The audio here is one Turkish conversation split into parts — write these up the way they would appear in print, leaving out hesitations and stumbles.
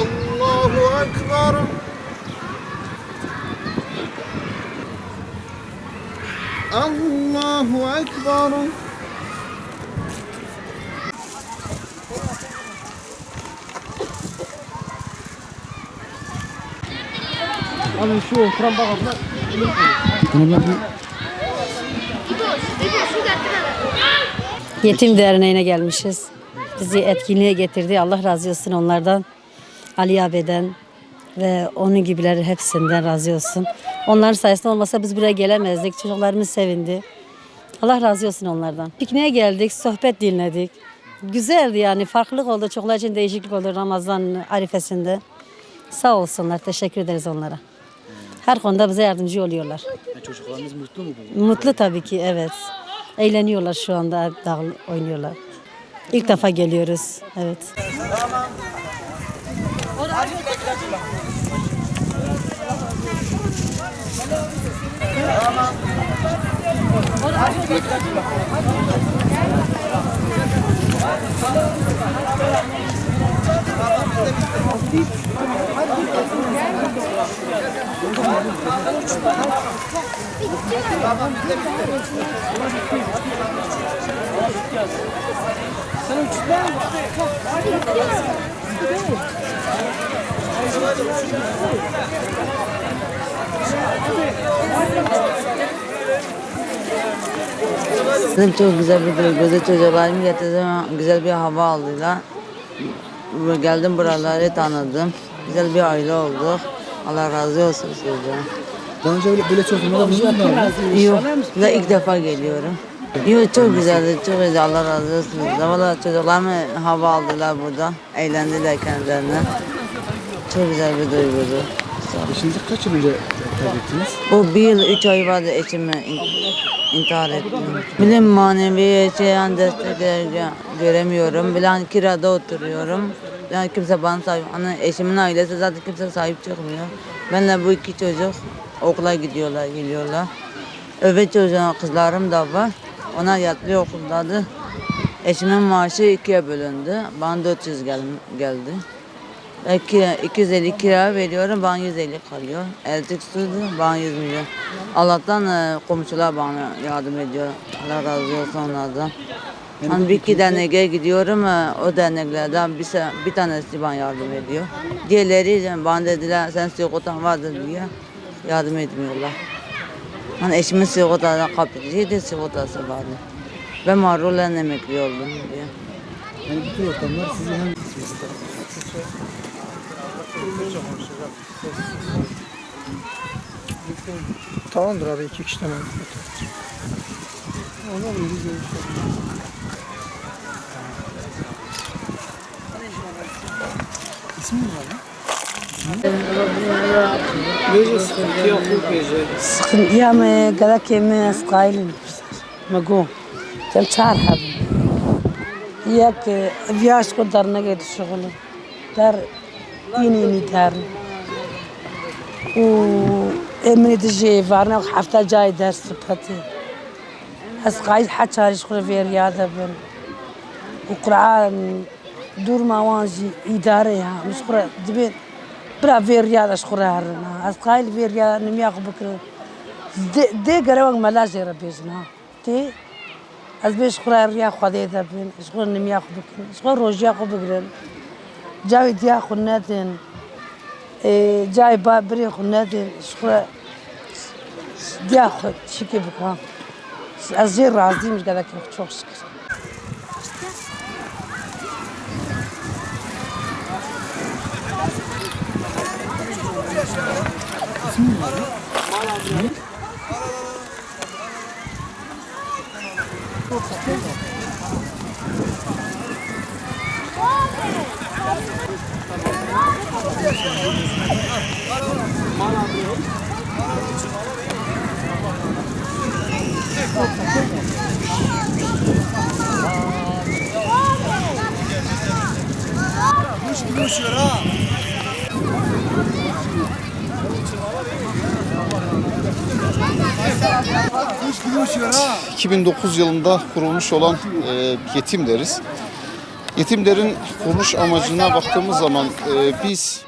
Allahu Ekber. Allahu Ekber. Abi şu oturan bak abla. Yetim Derneği'ne gelmişiz. Bizi etkinliğe getirdi. Allah razı olsun onlardan. Ali abiden ve onun gibileri hepsinden razı olsun. Onların sayesinde olmasa biz buraya gelemezdik. Çocuklarımız sevindi. Allah razı olsun onlardan. Pikniğe geldik, sohbet dinledik. Güzeldi yani, farklılık oldu. Çocuklar için değişiklik oldu Ramazan arifesinde. Sağ olsunlar, teşekkür ederiz onlara. Her konuda bize yardımcı oluyorlar. Çocuklarınız mutlu mu? Mutlu tabii ki, evet. Eğleniyorlar şu anda, oynuyorlar. İlk defa geliyoruz, evet. Çok güzel bir duygu. Çocuklarımı getirdim, güzel bir hava aldılar. Geldim buraları tanıdım. Güzel bir aile olduk. Allah razı olsun sizden. Daha önce böyle çocuklara bulundun mu? Yok, ben ilk defa geliyorum. Yok, çok güzeldi, çok güzel. Allah razı olsun. Valla çocuklarımı hava aldılar burada. Eğlendiler kendilerine. Çok güzel bir duyguydu. Eşinizi kaç yıl önce terk ettiniz? O 1 yıl 3 ay vardı eşimi intihar ettim. Bilim manevi destek göremiyorum. Bilen kirada oturuyorum. Yani kimse bana sahip, eşimin ailesi zaten kimse sahip çıkmıyor. Benle bu iki çocuk okula gidiyorlar, geliyorlar. Öbür çocuğun kızlarım da var. Onlar yatılı okuldadı. Eşimin maaşı 2'ye bölündü. Bana 400 geldi. 250 kira veriyorum, bana 150 kalıyor. Elektrik suydu, bana 100 milyon. Allah'tan komşular bana yardım ediyor. Allah razı olsun onlardan. Ben bir iki derneğe gidiyorum, o derneklerden bir tanesi bana yardım ediyor. Diğerleri bana dediler, sen sigortan vardır diye yardım etmiyorlar. Hani eşimin sigortadan kapıcıydı, sigortası vardı. Ben Marula'nın emekli oldum diye. Yani bütün ortamlar sizi hem... Tamamdır abi, 2 kişi tamam. İsmin ne abi? يا ما كذاك ما سقايلين مقوم كم شهر حب ياك فياش قدر نجد الشغل دار يني دار و من تجي فارنا حفتا جاي درس بختي اسقايل حتى شغل في رياضه بن وقرآن دور ما وانجي إداريها مش قرأ دبين برا في رياضة شخورها هرنا أسقايل في رياضة نمياق بكرة دي قروان ملاجي ربيزنا تي أزبي شخورها رياضة خذي ذبين شخور نمياق بكرة شخور روجياق بكرة جاي دياق النادين جاي بابري النادين شخور دياق شكي بكرة أزير رازي مش قادر كنت شوف شكر Kuş ha. 2009 yılında kurulmuş olan yetim deriz. Yetimlerin kuruluş amacına baktığımız zaman biz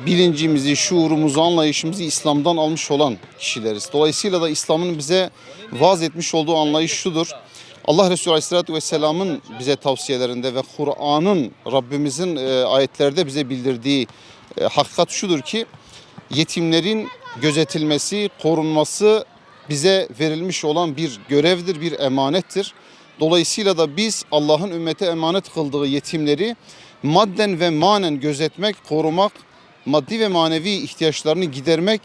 bilincimizi, şuurumuzu, anlayışımızı İslam'dan almış olan kişileriz. Dolayısıyla da İslam'ın bize vaaz etmiş olduğu anlayış şudur. Allah Resulü Aleyhisselatü Vesselam'ın bize tavsiyelerinde ve Kur'an'ın, Rabbimizin ayetlerde bize bildirdiği hakikat şudur ki yetimlerin gözetilmesi, korunması bize verilmiş olan bir görevdir, bir emanettir. Dolayısıyla da biz Allah'ın ümmete emanet kıldığı yetimleri madden ve manen gözetmek, korumak, maddi ve manevi ihtiyaçlarını gidermek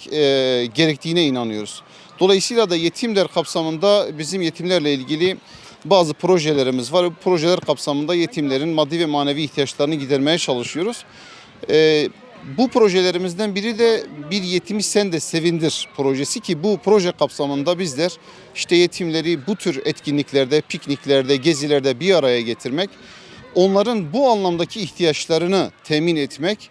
gerektiğine inanıyoruz. Dolayısıyla da yetimler kapsamında bizim yetimlerle ilgili bazı projelerimiz var. Bu projeler kapsamında yetimlerin maddi ve manevi ihtiyaçlarını gidermeye çalışıyoruz. Bu projelerimizden biri de Bir Yetimi Sen de Sevindir projesi ki bu proje kapsamında bizler işte yetimleri bu tür etkinliklerde, pikniklerde, gezilerde bir araya getirmek, onların bu anlamdaki ihtiyaçlarını temin etmek,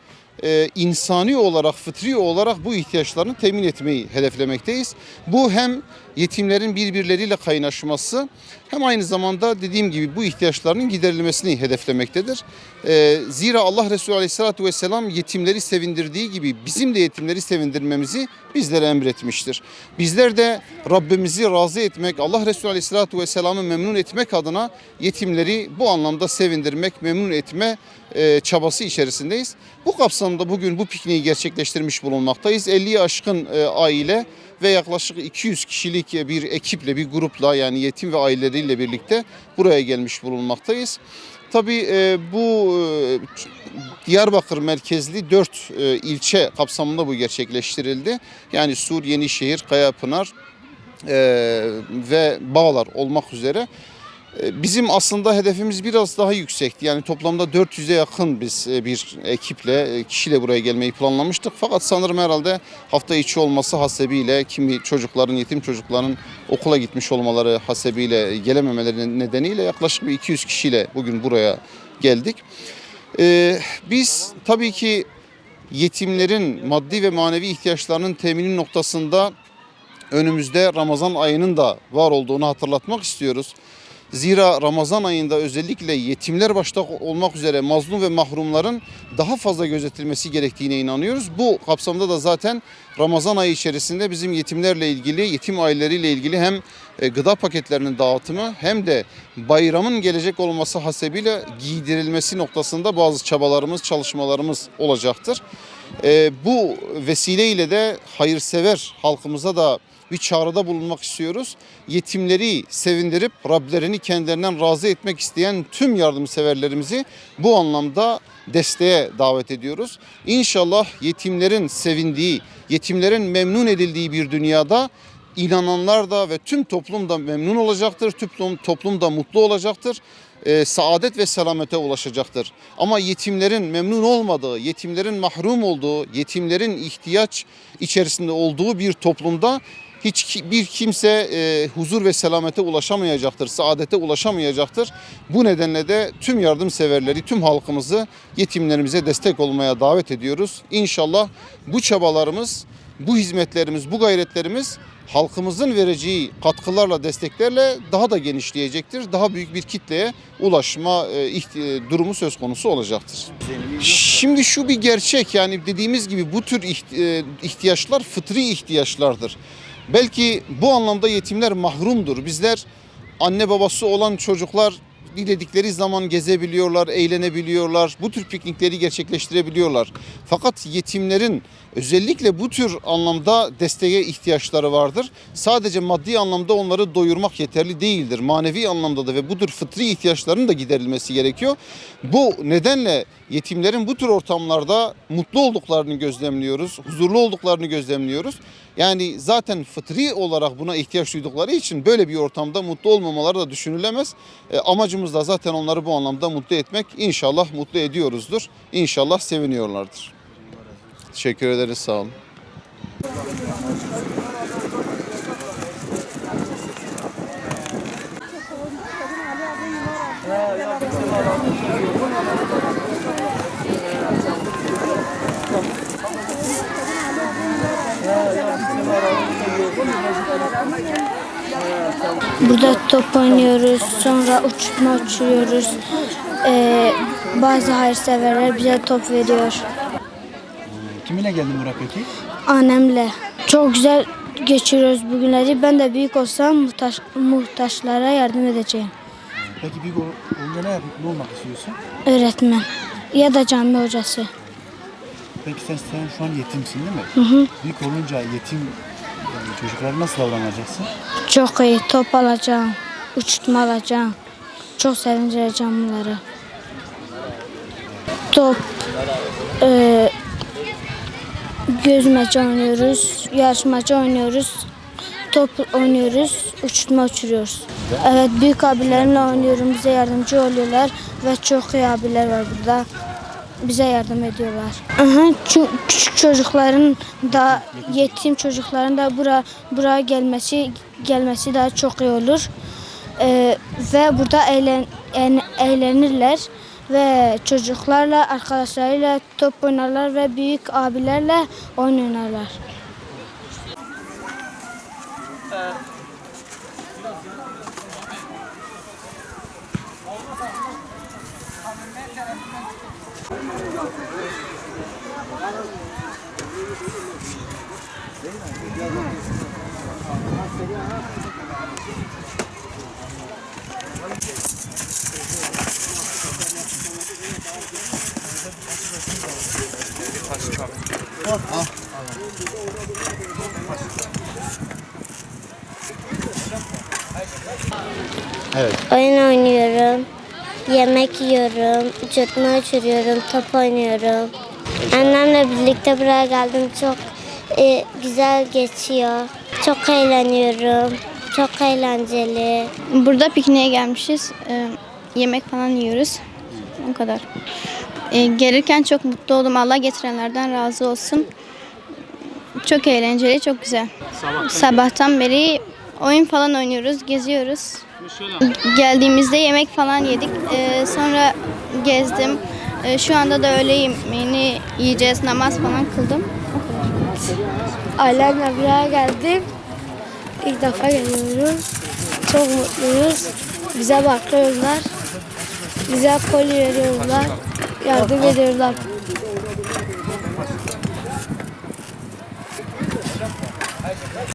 insani olarak, fıtri olarak bu ihtiyaçlarını temin etmeyi hedeflemekteyiz. Bu hem yetimlerin birbirleriyle kaynaşması hem aynı zamanda dediğim gibi bu ihtiyaçlarının giderilmesini hedeflemektedir. Zira Allah Resulü Aleyhisselatü Vesselam yetimleri sevindirdiği gibi bizim de yetimleri sevindirmemizi bizlere emretmiştir. Bizler de Rabbimizi razı etmek, Allah Resulü Aleyhisselatü Vesselam'ı memnun etmek adına yetimleri bu anlamda sevindirmek, memnun etme çabası içerisindeyiz. Bu kapsamda bugün bu pikniği gerçekleştirmiş bulunmaktayız. 50'yi aşkın aile ve yaklaşık 200 kişilik bir ekiple, bir grupla yani yetim ve aileleriyle birlikte buraya gelmiş bulunmaktayız. Tabii bu Diyarbakır merkezli 4 ilçe kapsamında bu gerçekleştirildi. Yani Sur, Yenişehir, Kayapınar ve Bağlar olmak üzere. Bizim aslında hedefimiz biraz daha yüksekti. Yani toplamda 400'e yakın biz bir ekiple, kişiyle buraya gelmeyi planlamıştık. Fakat sanırım herhalde hafta içi olması hasebiyle kimi çocukların, yetim çocukların okula gitmiş olmaları hasebiyle gelememeleri nedeniyle yaklaşık bir 200 kişiyle bugün buraya geldik. Biz tabii ki yetimlerin maddi ve manevi ihtiyaçlarının temini noktasında önümüzde Ramazan ayının da var olduğunu hatırlatmak istiyoruz. Zira Ramazan ayında özellikle yetimler başta olmak üzere mazlum ve mahrumların daha fazla gözetilmesi gerektiğine inanıyoruz. Bu kapsamda da zaten Ramazan ayı içerisinde bizim yetimlerle ilgili, yetim aileleriyle ilgili hem gıda paketlerinin dağıtımı hem de bayramın gelecek olması hasebiyle giydirilmesi noktasında bazı çabalarımız, çalışmalarımız olacaktır. Bu vesileyle de hayırsever halkımıza da bir çağrıda bulunmak istiyoruz. Yetimleri sevindirip Rablerini kendilerinden razı etmek isteyen tüm yardımseverlerimizi bu anlamda desteğe davet ediyoruz. İnşallah yetimlerin sevindiği, yetimlerin memnun edildiği bir dünyada inananlar da ve tüm toplum da memnun olacaktır. Toplum da mutlu olacaktır. Saadet ve selamete ulaşacaktır. Ama yetimlerin memnun olmadığı, yetimlerin mahrum olduğu, yetimlerin ihtiyaç içerisinde olduğu bir toplumda hiçbir kimse huzur ve selamete ulaşamayacaktır, saadete ulaşamayacaktır. Bu nedenle de tüm yardımseverleri, tüm halkımızı yetimlerimize destek olmaya davet ediyoruz. İnşallah bu çabalarımız, bu hizmetlerimiz, bu gayretlerimiz halkımızın vereceği katkılarla, desteklerle daha da genişleyecektir. Daha büyük bir kitleye ulaşma durumu söz konusu olacaktır. Şimdi şu bir gerçek, yani dediğimiz gibi bu tür ihtiyaçlar fıtri ihtiyaçlardır. Belki bu anlamda yetimler mahrumdur. Bizler anne babası olan çocuklar diledikleri zaman gezebiliyorlar, eğlenebiliyorlar. Bu tür piknikleri gerçekleştirebiliyorlar. Fakat yetimlerin özellikle bu tür anlamda desteğe ihtiyaçları vardır. Sadece maddi anlamda onları doyurmak yeterli değildir. Manevi anlamda da ve bu tür fıtri ihtiyaçlarının da giderilmesi gerekiyor. Bu nedenle yetimlerin bu tür ortamlarda mutlu olduklarını gözlemliyoruz, huzurlu olduklarını gözlemliyoruz. Yani zaten fıtri olarak buna ihtiyaç duydukları için böyle bir ortamda mutlu olmamaları da düşünülemez. Amacımız da zaten onları bu anlamda mutlu etmek. İnşallah mutlu ediyoruzdur. İnşallah seviniyorlardır. Teşekkür ederiz, sağ olun. Burada top oynuyoruz, sonra uçma uçuyoruz. Bazı hayırseverler bize top veriyor. Kiminle geldin buraya peki? Annemle. Çok güzel geçiriyoruz bugünleri. Ben de büyük olsam muhtaçlara yardım edeceğim. Peki büyük olunca ne olmak istiyorsun? Öğretmen ya da cami hocası. Peki sen şu an yetimsin değil mi? Büyük olunca yetim çocuklara nasıl davranacaksın? Çok iyi top alacağım, uçurtma alacağım. Çok sevindireceğim bunları. Top, gözmece oynuyoruz, yarışmacı oynuyoruz, top oynuyoruz, uçurtma uçuruyoruz. Evet, büyük abilerimle oynuyorum, bize yardımcı oluyorlar ve çok iyi abiler var burada. Bize yardım ediyorlar. Çünkü küçük çocukların da, yetim çocukların da buraya gelmesi daha çok iyi olur. Ve burada eğlenirler ve çocuklarla, arkadaşlarıyla top oynarlar ve büyük abilerle oyun oynarlar. Oyun oynuyorum, yemek yiyorum, uçurtma uçuruyorum, top oynuyorum. Annemle birlikte buraya geldim. Çok güzel geçiyor. Çok eğleniyorum. Çok eğlenceli. Burada pikniğe gelmişiz. Yemek falan yiyoruz. O kadar. Gelirken çok mutlu oldum. Allah getirenlerden razı olsun. Çok eğlenceli, çok güzel. Sabahtan beri oyun falan oynuyoruz, geziyoruz. Geldiğimizde yemek falan yedik. Sonra gezdim. Şu anda da öğle yemeğini yiyeceğiz. Namaz falan kıldım. Ailemle buraya geldim. İlk defa geliyorum. Çok mutluyuz. Bize bakıyorlar. Bize koli veriyorlar. Yardım ediyorlar.